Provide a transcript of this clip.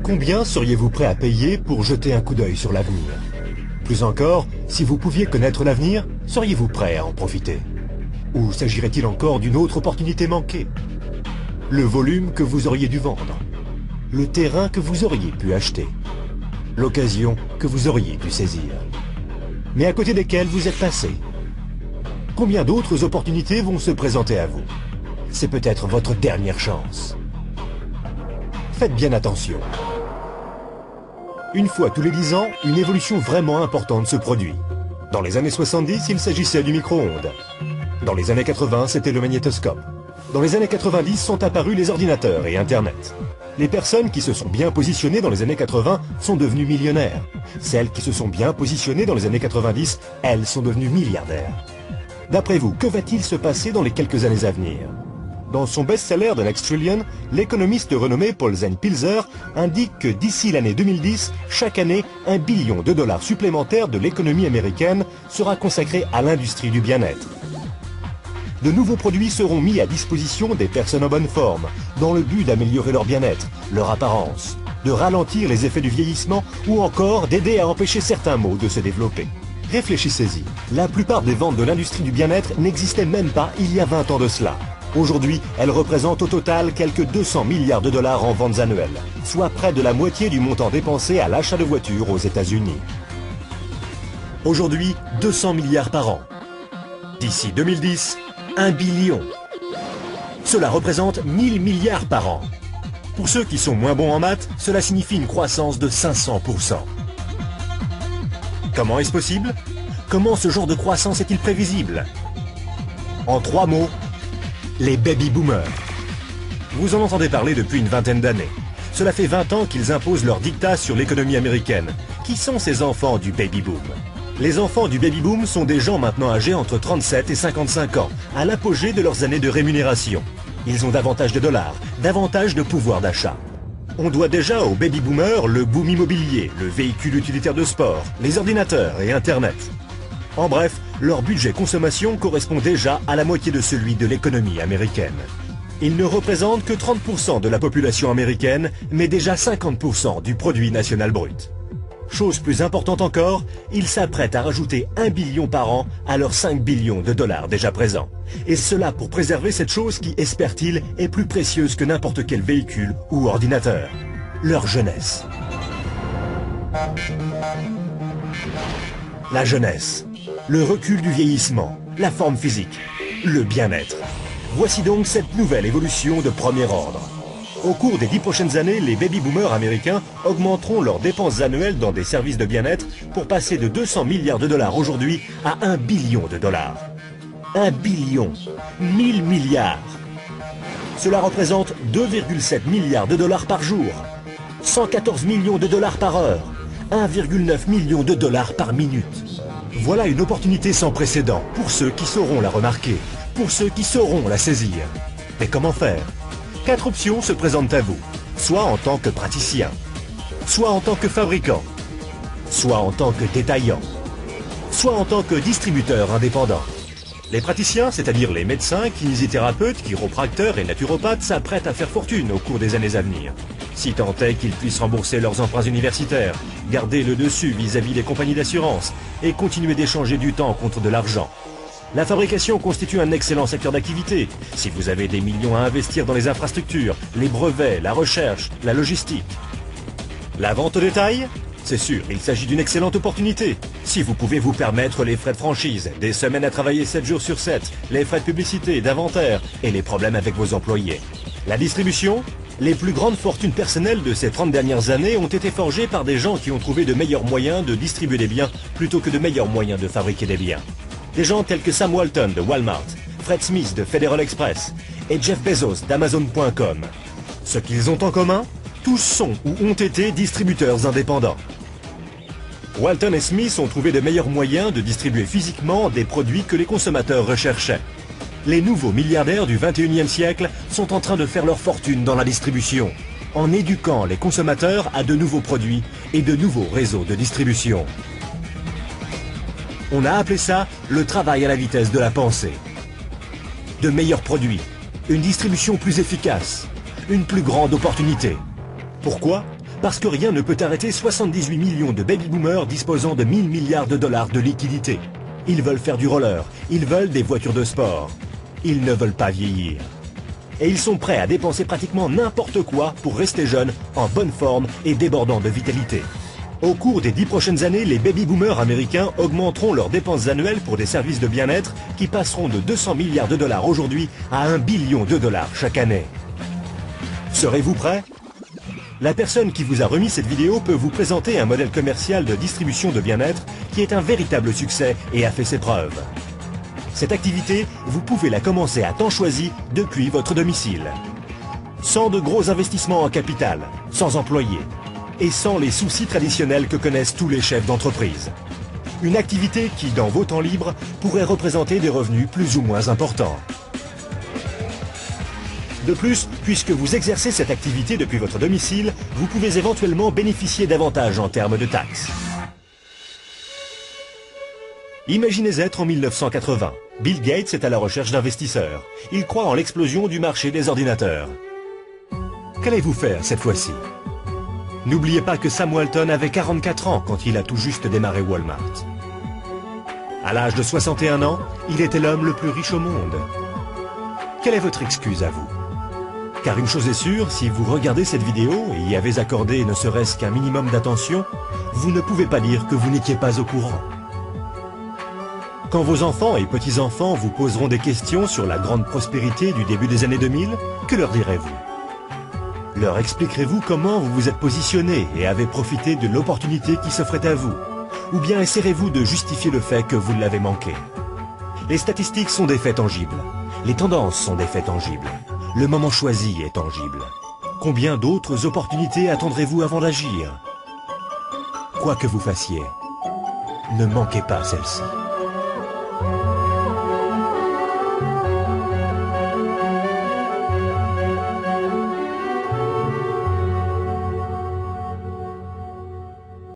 Combien seriez-vous prêt à payer pour jeter un coup d'œil sur l'avenir? Plus encore, si vous pouviez connaître l'avenir, seriez-vous prêt à en profiter? Ou s'agirait-il encore d'une autre opportunité manquée? Le volume que vous auriez dû vendre? Le terrain que vous auriez pu acheter? L'occasion que vous auriez pu saisir? Mais à côté desquelles vous êtes passé? Combien d'autres opportunités vont se présenter à vous? C'est peut-être votre dernière chance. Faites bien attention. Une fois tous les 10 ans, une évolution vraiment importante se produit. Dans les années 70, il s'agissait du micro-ondes. Dans les années 80, c'était le magnétoscope. Dans les années 90 sont apparus les ordinateurs et Internet. Les personnes qui se sont bien positionnées dans les années 80 sont devenues millionnaires. Celles qui se sont bien positionnées dans les années 90, elles sont devenues milliardaires. D'après vous, que va-t-il se passer dans les quelques années à venir? Dans son best-seller The Next Trillion, l'économiste renommé Paul Pilzer indique que d'ici l'année 2010, chaque année, 1 billion de dollars supplémentaires de l'économie américaine sera consacré à l'industrie du bien-être. De nouveaux produits seront mis à disposition des personnes en bonne forme, dans le but d'améliorer leur bien-être, leur apparence, de ralentir les effets du vieillissement ou encore d'aider à empêcher certains maux de se développer. Réfléchissez-y, la plupart des ventes de l'industrie du bien-être n'existaient même pas il y a 20 ans de cela. Aujourd'hui, elle représente au total quelques 200 milliards de dollars en ventes annuelles, soit près de la moitié du montant dépensé à l'achat de voitures aux États-Unis. Aujourd'hui, 200 milliards par an. D'ici 2010, 1 billion. Cela représente 1000 milliards par an. Pour ceux qui sont moins bons en maths, cela signifie une croissance de 500%. Comment est-ce possible? Comment ce genre de croissance est-il prévisible? En 3 mots, les baby-boomers. Vous en entendez parler depuis une vingtaine d'années. Cela fait 20 ans qu'ils imposent leur dictat sur l'économie américaine. Qui sont ces enfants du baby-boom? Les enfants du baby-boom sont des gens maintenant âgés entre 37 et 55 ans, à l'apogée de leurs années de rémunération. Ils ont davantage de dollars, davantage de pouvoir d'achat. On doit déjà aux baby-boomers le boom immobilier, le véhicule utilitaire de sport, les ordinateurs et Internet. En bref, leur budget consommation correspond déjà à la moitié de celui de l'économie américaine. Ils ne représentent que 30% de la population américaine, mais déjà 50% du produit national brut. Chose plus importante encore, ils s'apprêtent à rajouter 1 billion par an à leurs 5 billions de dollars déjà présents. Et cela pour préserver cette chose qui, espèrent-ils, est plus précieuse que n'importe quel véhicule ou ordinateur. Leur jeunesse. La jeunesse. Le recul du vieillissement, la forme physique, le bien-être. Voici donc cette nouvelle évolution de premier ordre. Au cours des 10 prochaines années, les baby-boomers américains augmenteront leurs dépenses annuelles dans des services de bien-être pour passer de 200 milliards de dollars aujourd'hui à 1 billion de dollars. 1 billion, 1000 milliards. Cela représente 2,7 milliards de dollars par jour, 114 millions de dollars par heure, 1,9 million de dollars par minute. Voilà une opportunité sans précédent pour ceux qui sauront la remarquer, pour ceux qui sauront la saisir. Mais comment faire? 4 options se présentent à vous, soit en tant que praticien, soit en tant que fabricant, soit en tant que détaillant, soit en tant que distributeur indépendant. Les praticiens, c'est-à-dire les médecins, kinésithérapeutes, chiropracteurs et naturopathes, s'apprêtent à faire fortune au cours des années à venir. Si tant est qu'ils puissent rembourser leurs emprunts universitaires, garder le dessus vis-à-vis des compagnies d'assurance et continuer d'échanger du temps contre de l'argent. La fabrication constitue un excellent secteur d'activité. Si vous avez des millions à investir dans les infrastructures, les brevets, la recherche, la logistique. La vente au détail? C'est sûr, il s'agit d'une excellente opportunité. Si vous pouvez vous permettre les frais de franchise, des semaines à travailler 7 jours sur 7, les frais de publicité, d'inventaire et les problèmes avec vos employés. La distribution? Les plus grandes fortunes personnelles de ces 30 dernières années ont été forgées par des gens qui ont trouvé de meilleurs moyens de distribuer des biens plutôt que de meilleurs moyens de fabriquer des biens. Des gens tels que Sam Walton de Walmart, Fred Smith de Federal Express et Jeff Bezos d'Amazon.com. Ce qu'ils ont en commun? Tous sont ou ont été distributeurs indépendants. Walton et Smith ont trouvé de meilleurs moyens de distribuer physiquement des produits que les consommateurs recherchaient. Les nouveaux milliardaires du 21e siècle sont en train de faire leur fortune dans la distribution, en éduquant les consommateurs à de nouveaux produits et de nouveaux réseaux de distribution. On a appelé ça le travail à la vitesse de la pensée. De meilleurs produits, une distribution plus efficace, une plus grande opportunité. Pourquoi? Parce que rien ne peut arrêter 78 millions de baby-boomers disposant de 1000 milliards de dollars de liquidités. Ils veulent faire du roller, ils veulent des voitures de sport. Ils ne veulent pas vieillir. Et ils sont prêts à dépenser pratiquement n'importe quoi pour rester jeunes, en bonne forme et débordants de vitalité. Au cours des 10 prochaines années, les baby-boomers américains augmenteront leurs dépenses annuelles pour des services de bien-être qui passeront de 200 milliards de dollars aujourd'hui à 1 billion de dollars chaque année. Serez-vous prêts? La personne qui vous a remis cette vidéo peut vous présenter un modèle commercial de distribution de bien-être qui est un véritable succès et a fait ses preuves. Cette activité, vous pouvez la commencer à temps choisi depuis votre domicile. Sans de gros investissements en capital, sans employés et sans les soucis traditionnels que connaissent tous les chefs d'entreprise. Une activité qui, dans vos temps libres, pourrait représenter des revenus plus ou moins importants. De plus, puisque vous exercez cette activité depuis votre domicile, vous pouvez éventuellement bénéficier davantage en termes de taxes. Imaginez être en 1980. Bill Gates est à la recherche d'investisseurs. Il croit en l'explosion du marché des ordinateurs. Qu'allez-vous faire cette fois-ci? N'oubliez pas que Sam Walton avait 44 ans quand il a tout juste démarré Walmart. À l'âge de 61 ans, il était l'homme le plus riche au monde. Quelle est votre excuse à vous? Car une chose est sûre, si vous regardez cette vidéo et y avez accordé ne serait-ce qu'un minimum d'attention, vous ne pouvez pas dire que vous n'étiez pas au courant. Quand vos enfants et petits-enfants vous poseront des questions sur la grande prospérité du début des années 2000, que leur direz-vous? Leur expliquerez-vous comment vous vous êtes positionné et avez profité de l'opportunité qui s'offrait à vous? Ou bien essaierez-vous de justifier le fait que vous l'avez manqué? Les statistiques sont des faits tangibles. Les tendances sont des faits tangibles. Le moment choisi est tangible. Combien d'autres opportunités attendrez-vous avant d'agir? Quoi que vous fassiez, ne manquez pas celle-ci.